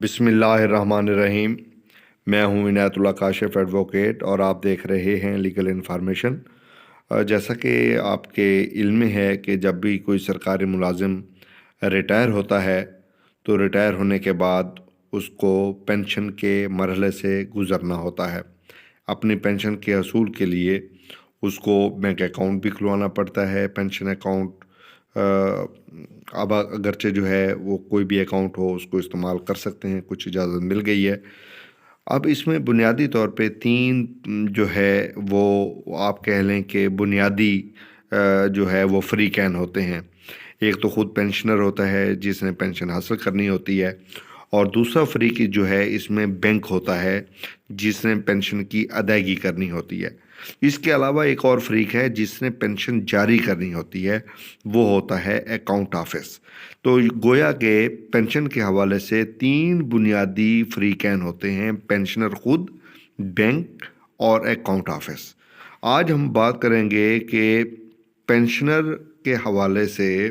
بسم اللہ الرحمن الرحیم۔ میں ہوں عنایت اللہ کاشف ایڈوکیٹ اور آپ دیکھ رہے ہیں لیگل انفارمیشن۔ جیسا کہ آپ کے علم میں ہے کہ جب بھی کوئی سرکاری ملازم ریٹائر ہوتا ہے تو ریٹائر ہونے کے بعد اس کو پینشن کے مرحلے سے گزرنا ہوتا ہے۔ اپنی پینشن کے حصول کے لیے اس کو بینک اکاؤنٹ بھی کھلوانا پڑتا ہے، پینشن اکاؤنٹ۔ اب اگرچہ جو ہے وہ کوئی بھی اکاؤنٹ ہو اس کو استعمال کر سکتے ہیں، کچھ اجازت مل گئی ہے۔ اب اس میں بنیادی طور پہ تین جو ہے وہ آپ کہہ لیں کہ بنیادی جو ہے وہ فریقین ہوتے ہیں۔ ایک تو خود پینشنر ہوتا ہے جس نے پینشن حاصل کرنی ہوتی ہے، اور دوسرا فریق جو ہے اس میں بینک ہوتا ہے جس نے پینشن کی ادائیگی کرنی ہوتی ہے۔ اس کے علاوہ ایک اور فریق ہے جس نے پینشن جاری کرنی ہوتی ہے، وہ ہوتا ہے اکاؤنٹ آفس۔ تو گویا کہ پینشن کے حوالے سے تین بنیادی فریقین ہوتے ہیں: پینشنر خود، بینک اور اکاؤنٹ آفس۔ آج ہم بات کریں گے کہ پینشنر کے حوالے سے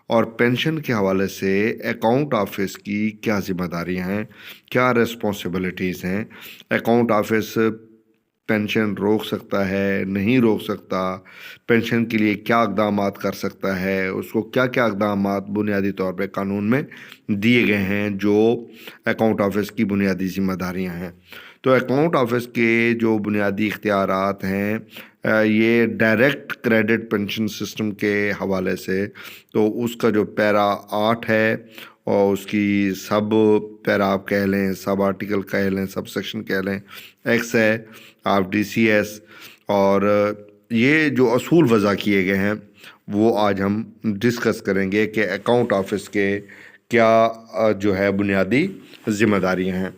اور پینشن کے حوالے سے اکاؤنٹ آفس کی کیا ذمہ داریاں ہیں، کیا ریسپانسبلٹیز ہیں۔ اکاؤنٹ آفس پینشن روک سکتا ہے، نہیں روک سکتا، پینشن کے لیے کیا اقدامات کر سکتا ہے، اس کو کیا کیا اقدامات بنیادی طور پہ قانون میں دیے گئے ہیں جو اکاؤنٹ آفس کی بنیادی ذمہ داریاں ہیں۔ تو اکاؤنٹ آفس کے جو بنیادی اختیارات ہیں، یہ ڈائریکٹ کریڈٹ پینشن سسٹم کے حوالے سے تو اس کا جو پیرا 8 ہے اور اس کی سب پیرا آپ کہہ لیں، سب آرٹیکل کہہ لیں، سب سیکشن کہہ لیں، ایکس ہے آپ ڈی سی ایس، اور یہ جو اصول وضع کیے گئے ہیں وہ آج ہم ڈسکس کریں گے کہ اکاؤنٹ آفس کے کیا جو ہے بنیادی ذمہ داریاں ہیں۔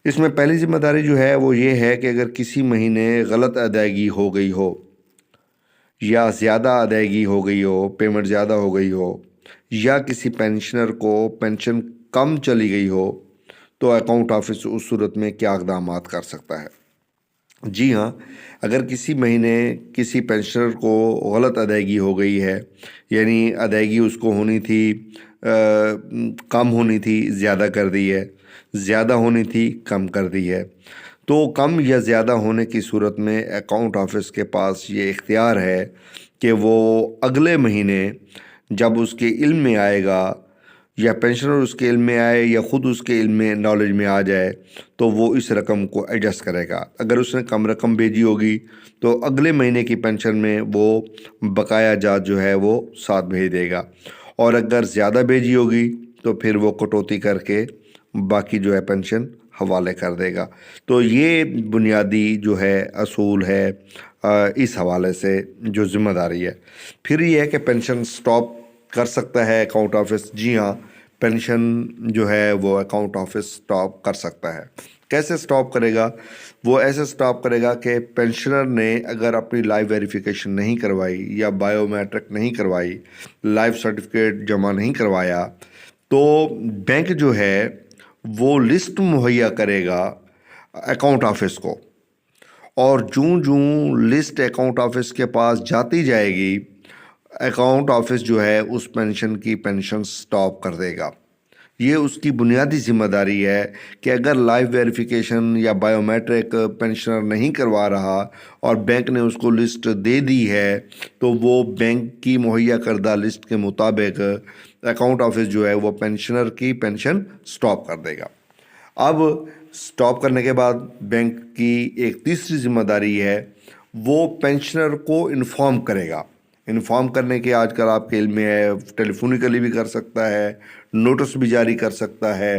اس میں پہلی ذمہ داری جو ہے وہ یہ ہے کہ اگر کسی مہینے غلط ادائیگی ہو گئی ہو یا زیادہ ادائیگی ہو گئی ہو، پیمنٹ زیادہ ہو گئی ہو، یا کسی پینشنر کو پینشن کم چلی گئی ہو، تو اکاؤنٹ آفس اس صورت میں کیا اقدامات کر سکتا ہے۔ جی ہاں، اگر کسی مہینے کسی پینشنر کو غلط ادائیگی ہو گئی ہے، یعنی ادائیگی اس کو ہونی تھی کم ہونی تھی، زیادہ کر دی ہے، زیادہ ہونی تھی، کم کر دی ہے، تو کم یا زیادہ ہونے کی صورت میں اکاؤنٹ آفس کے پاس یہ اختیار ہے کہ وہ اگلے مہینے جب اس کے علم میں آئے گا، یا پینشنر اس کے علم میں آئے یا خود اس کے علم میں نالج میں آ جائے، تو وہ اس رقم کو ایڈجسٹ کرے گا۔ اگر اس نے کم رقم بھیجی ہوگی تو اگلے مہینے کی پینشن میں وہ بقایا جات جو ہے وہ ساتھ بھیج دے گا، اور اگر زیادہ بھیجی ہوگی تو پھر وہ کٹوتی کر کے باقی جو ہے پینشن حوالے کر دے گا۔ تو یہ بنیادی جو ہے اصول ہے اس حوالے سے جو ذمہ داری ہے۔ پھر یہ ہے کہ پینشن سٹاپ کر سکتا ہے اکاؤنٹ آفس۔ جی ہاں، پینشن جو ہے وہ اکاؤنٹ آفس سٹاپ کر سکتا ہے۔ کیسے سٹاپ کرے گا؟ وہ ایسے سٹاپ کرے گا کہ پینشنر نے اگر اپنی لائف ویریفیکیشن نہیں کروائی یا بائیو میٹرک نہیں کروائی، لائف سرٹیفکیٹ جمع نہیں کروایا، تو بینک جو ہے وہ لسٹ مہیا کرے گا اکاؤنٹ آفس کو، اور جوں لسٹ اکاؤنٹ آفس کے پاس جاتی جائے گی، اکاؤنٹ آفس جو ہے اس پینشن کی پینشن سٹاپ کر دے گا۔ یہ اس کی بنیادی ذمہ داری ہے کہ اگر لائف ویریفیکیشن یا بائیو میٹرک پینشنر نہیں کروا رہا اور بینک نے اس کو لسٹ دے دی ہے، تو وہ بینک کی مہیا کردہ لسٹ کے مطابق اکاؤنٹ آفس جو ہے وہ پینشنر کی پینشن سٹاپ کر دے گا۔ اب سٹاپ کرنے کے بعد بینک کی ایک تیسری ذمہ داری ہے، وہ پینشنر کو انفارم کرے گا۔ انفارم کرنے کے آج کل آپ کے علم میں ہے، ٹیلی فونیکلی بھی کر سکتا ہے، نوٹس بھی جاری کر سکتا ہے،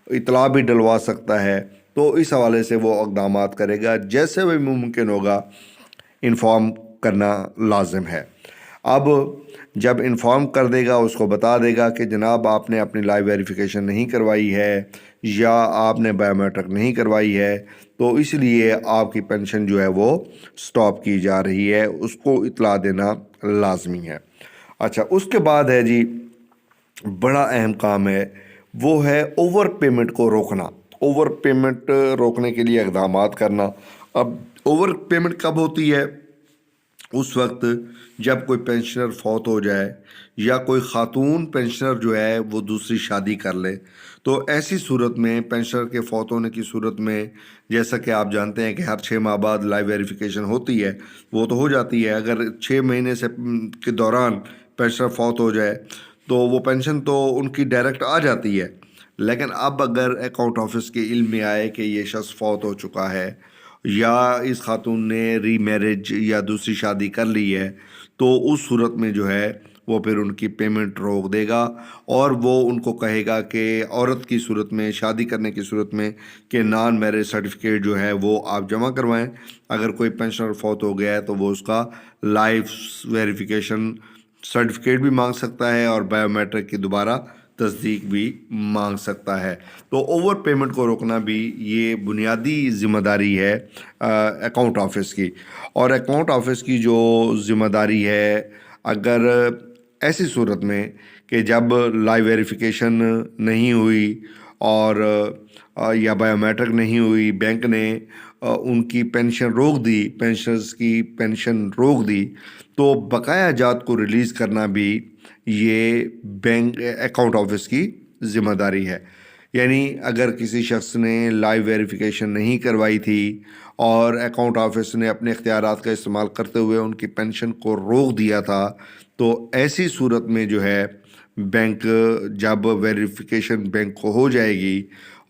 اطلاع بھی ڈلوا سکتا ہے۔ تو اس حوالے سے وہ اقدامات کرے گا، جیسے بھی ممکن ہوگا انفارم کرنا لازم ہے۔ اب جب انفارم کر دے گا، اس کو بتا دے گا کہ جناب آپ نے اپنی لائف ویریفیکیشن نہیں کروائی ہے یا آپ نے بائیو میٹرک نہیں کروائی ہے، تو اس لیے آپ کی پینشن جو ہے وہ سٹاپ کی جا رہی ہے، اس کو اطلاع دینا لازمی ہے۔ اچھا، اس کے بعد ہے جی بڑا اہم کام ہے، وہ ہے اوور پیمنٹ کو روکنا۔ اوور پیمنٹ روکنے کے لیے اقدامات کرنا۔ اب اوور پیمنٹ کب ہوتی ہے؟ اس وقت جب کوئی پینشنر فوت ہو جائے یا کوئی خاتون پینشنر جو ہے وہ دوسری شادی کر لے، تو ایسی صورت میں پینشنر کے فوت ہونے کی صورت میں، جیسا کہ آپ جانتے ہیں کہ ہر 6 ماہ بعد لائیو ویریفیکیشن ہوتی ہے، وہ تو ہو جاتی ہے۔ اگر 6 مہینے سے کے دوران پینشنر فوت ہو جائے تو وہ پینشن تو ان کی ڈائریکٹ آ جاتی ہے، لیکن اب اگر اکاؤنٹ آفس کے علم میں آئے کہ یہ شخص فوت ہو چکا ہے یا اس خاتون نے ری میرج یا دوسری شادی کر لی ہے، تو اس صورت میں جو ہے وہ پھر ان کی پیمنٹ روک دے گا، اور وہ ان کو کہے گا کہ عورت کی صورت میں، شادی کرنے کی صورت میں، کہ نان میرج سرٹیفکیٹ جو ہے وہ آپ جمع کروائیں۔ اگر کوئی پینشنر فوت ہو گیا ہے تو وہ اس کا لائف ویریفیکیشن سرٹیفکیٹ بھی مانگ سکتا ہے اور بایو میٹرک کی دوبارہ تصدیق بھی مانگ سکتا ہے۔ تو اوور پیمنٹ کو روکنا بھی یہ بنیادی ذمہ داری ہے اکاؤنٹ آفس کی۔ اور اکاؤنٹ آفس کی جو ذمہ داری ہے، اگر ایسی صورت میں کہ جب لائیو ویریفیکیشن نہیں ہوئی اور یا بایو میٹرک نہیں ہوئی، بینک نے ان کی پینشن روک دی، پینشنرز کی پینشن روک دی، تو بقایا جات کو ریلیز کرنا بھی یہ بینک اکاؤنٹ آفس کی ذمہ داری ہے۔ یعنی اگر کسی شخص نے لائیو ویریفیکیشن نہیں کروائی تھی اور اکاؤنٹ آفس نے اپنے اختیارات کا استعمال کرتے ہوئے ان کی پینشن کو روک دیا تھا، تو ایسی صورت میں جو ہے بینک، جب ویریفیکیشن بینک کو ہو جائے گی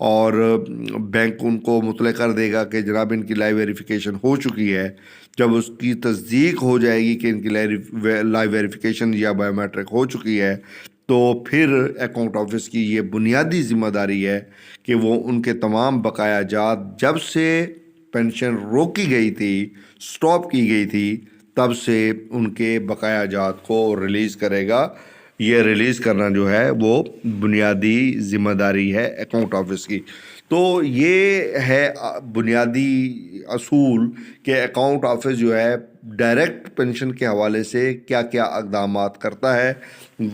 اور بینک ان کو مطلع کر دے گا کہ جناب ان کی لائیو ویریفیکیشن ہو چکی ہے، جب اس کی تصدیق ہو جائے گی کہ ان کی لائیو ویریفیکیشن یا بایو میٹرک ہو چکی ہے، تو پھر اکاؤنٹ آفس کی یہ بنیادی ذمہ داری ہے کہ وہ ان کے تمام بقایا جات، جب سے پینشن روکی گئی تھی، سٹاپ کی گئی تھی، تب سے ان کے بقایا جات کو ریلیز کرے گا۔ یہ ریلیز کرنا جو ہے وہ بنیادی ذمہ داری ہے اکاؤنٹ آفس کی۔ تو یہ ہے بنیادی اصول کہ اکاؤنٹ آفس جو ہے ڈائریکٹ پینشن کے حوالے سے کیا کیا اقدامات کرتا ہے،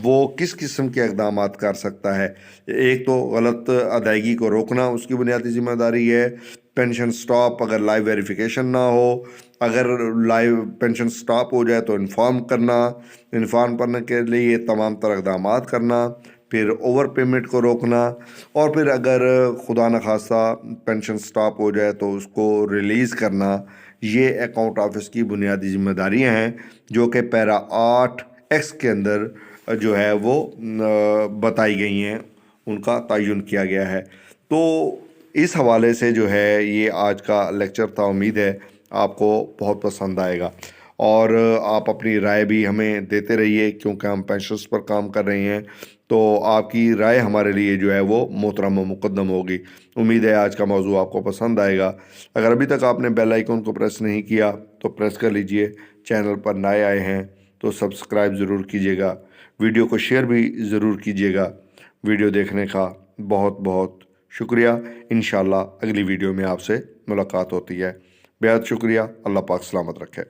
وہ کس قسم کے اقدامات کر سکتا ہے۔ ایک تو غلط ادائیگی کو روکنا اس کی بنیادی ذمہ داری ہے، پینشن سٹاپ اگر لائیو ویریفیکیشن نہ ہو، اگر لائیو پینشن سٹاپ ہو جائے تو انفارم کرنے کے لیے تمام تر اقدامات کرنا، پھر اوور پیمنٹ کو روکنا، اور پھر اگر خدا نخواستہ پینشن سٹاپ ہو جائے تو اس کو ریلیز کرنا۔ یہ اکاؤنٹ آفس کی بنیادی ذمہ داریاں ہیں جو کہ پیرا 8X کے اندر جو ہے وہ بتائی گئی ہیں، ان کا تعین کیا گیا ہے۔ تو اس حوالے سے جو ہے یہ آج کا لیکچر تھا، امید ہے آپ کو بہت پسند آئے گا، اور آپ اپنی رائے بھی ہمیں دیتے رہیے کیونکہ ہم پینشنز پر کام کر رہے ہیں، تو آپ کی رائے ہمارے لیے جو ہے وہ محترم و مقدم ہوگی۔ امید ہے آج کا موضوع آپ کو پسند آئے گا۔ اگر ابھی تک آپ نے بیل آئیکن کو پریس نہیں کیا تو پریس کر لیجئے، چینل پر نئے آئے ہیں تو سبسکرائب ضرور کیجیے گا، ویڈیو کو شیئر بھی ضرور کیجیے گا۔ ویڈیو دیکھنے کا بہت بہت شکریہ۔ انشاءاللہ اگلی ویڈیو میں آپ سے ملاقات ہوتی ہے۔ بہت شکریہ۔ اللہ پاک سلامت رکھے۔